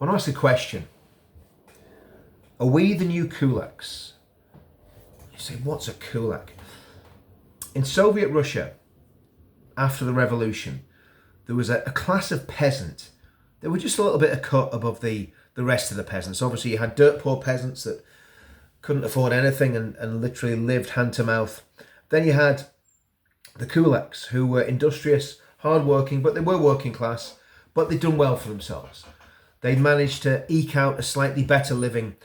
I want to ask a question. Are we the new Kulaks? You say, what's a Kulak? In Soviet Russia, after the revolution, there was a class of peasant. They were just a little bit of cut above the rest of the peasants. Obviously, you had dirt poor peasants that couldn't afford anything and literally lived hand to mouth. Then you had the Kulaks, who were industrious, hardworking, but they were working class, but they'd done well for themselves. They'd managed to eke out a slightly better living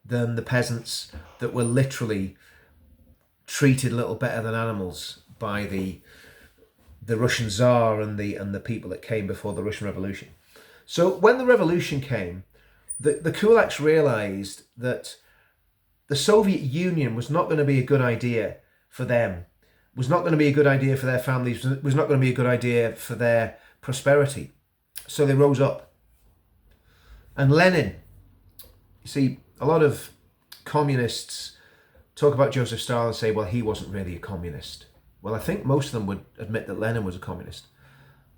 than the peasants that were literally treated a little better than animals by the Russian Tsar and the people that came before the Russian Revolution. So when the revolution came, the Kulaks realized that the Soviet Union was not going to be a good idea for them, was not going to be a good idea for their families, was not going to be a good idea for their prosperity. So they rose up. And Lenin, you see, a lot of communists talk about Joseph Stalin and say, well, he wasn't really a communist. Well, I think most of them would admit that Lenin was a communist.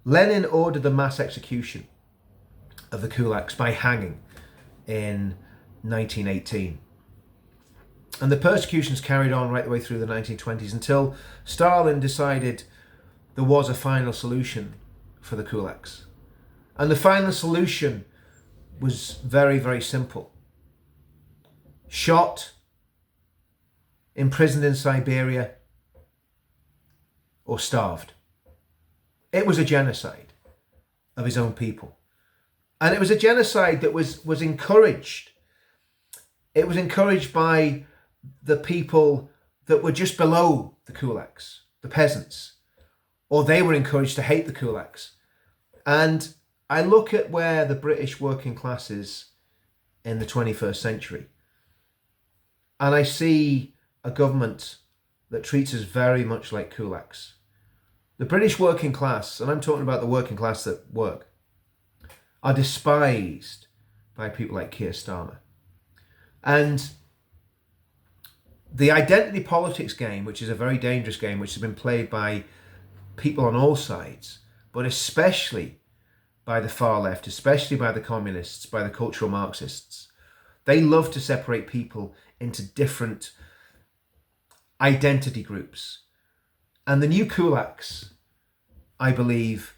Lenin ordered the mass execution of the Kulaks by hanging in 1918. And the persecutions carried on right the way through the 1920s until Stalin decided there was a final solution for the Kulaks. And the final solution was very, very simple. Shot, imprisoned in Siberia, or starved. It was a genocide of his own people. And it was a genocide that was encouraged. It was encouraged by the people that were just below the Kulaks, the peasants, or they were encouraged to hate the Kulaks. And I look at where the British working class is in the 21st century, and I see a government that treats us very much like Kulaks. The British working class, and I'm talking about the working class that work, are despised by people like Keir Stalin. And the identity politics game, which is a very dangerous game, which has been played by people on all sides, but especially by the far left, especially by the communists, by the cultural Marxists. They love to separate people into different identity groups. And the new Kulaks, I believe,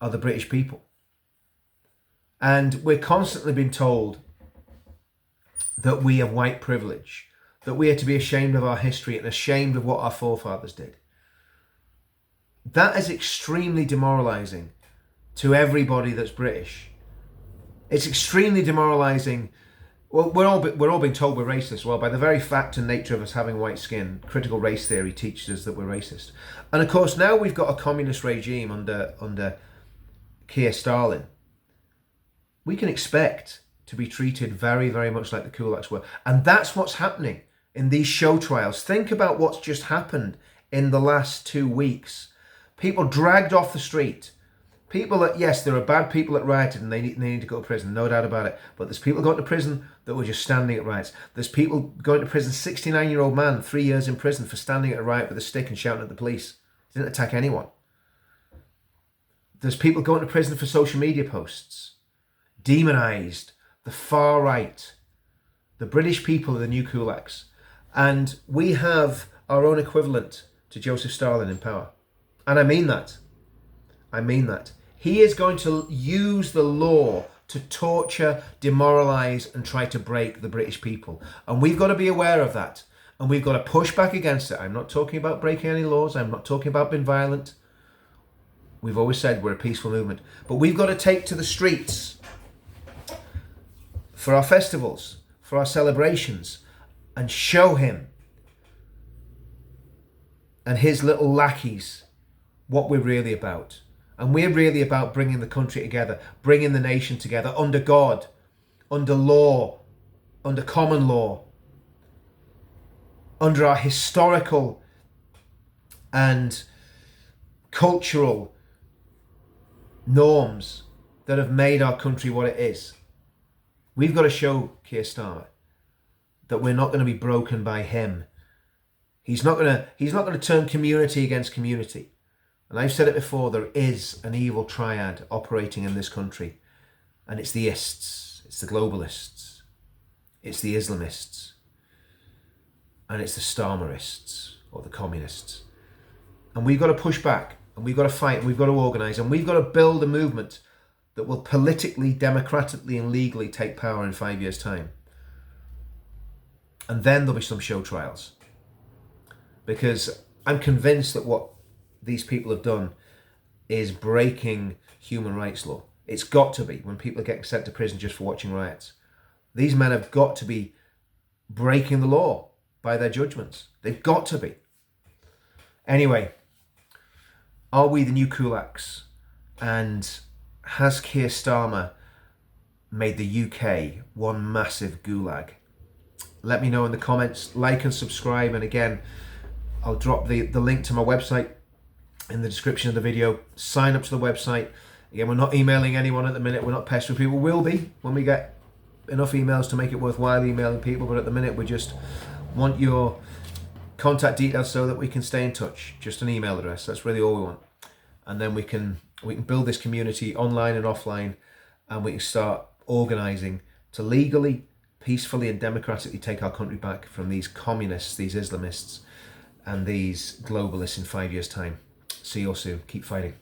are the British people. And we're constantly being told that we have white privilege, that we are to be ashamed of our history and ashamed of what our forefathers did. That is extremely demoralising to everybody that's British. It's extremely demoralising. Well, we're all being told we're racist. Well, by the very fact and nature of us having white skin, critical race theory teaches us that we're racist. And of course, now we've got a communist regime under Keir Stalin. We can expect to be treated very, very much like the Kulaks were. And that's what's happening in these show trials. Think about what's just happened in the last 2 weeks. People dragged off the street. People that, yes, there are bad people that rioted and they need to go to prison, no doubt about it. But there's people going to prison that were just standing at riots. There's people going to prison, 69-year-old man, 3 years in prison for standing at a riot with a stick and shouting at the police. He didn't attack anyone. There's people going to prison for social media posts. Demonised, the far right. The British people are the new Kulaks. And we have our own equivalent to Joseph Stalin in power. And I mean that. I mean that. He is going to use the law to torture, demoralise and try to break the British people. And we've got to be aware of that. And we've got to push back against it. I'm not talking about breaking any laws. I'm not talking about being violent. We've always said we're a peaceful movement. But we've got to take to the streets for our festivals, for our celebrations, and show him and his little lackeys what we're really about. And we're really about bringing the country together, bringing the nation together under God, under law, under common law, under our historical and cultural norms that have made our country what it is. We've got to show Keir Starmer that we're not going to be broken by him. He's not going to turn community against community. And I've said it before, there is an evil triad operating in this country. And it's the ists. it's the globalists, it's the Islamists, and it's the Stalinists or the communists. And we've got to push back, and we've got to fight, and we've got to organise, and we've got to build a movement that will politically, democratically and legally take power in 5 years' time. And then there'll be some show trials. Because I'm convinced that what these people have done is breaking human rights law. It's got to be, when people are getting sent to prison just for watching riots. These men have got to be breaking the law by their judgments. They've got to be. Anyway, are we the new Kulaks? And has Keir Starmer made the UK one massive gulag? Let me know in the comments. Like and subscribe. And again, I'll drop the link to my website in the description of the video. Sign up to the website. Again, we're not emailing anyone at the minute. We're not pestering people. We'll be when we get enough emails to make it worthwhile emailing people. But at the minute, we just want your contact details so that we can stay in touch. Just an email address. That's really all we want. And then we can build this community online and offline, and we can start organising to legally, peacefully and democratically take our country back from these communists, these Islamists and these globalists in 5 years' time. See you all soon. Keep fighting.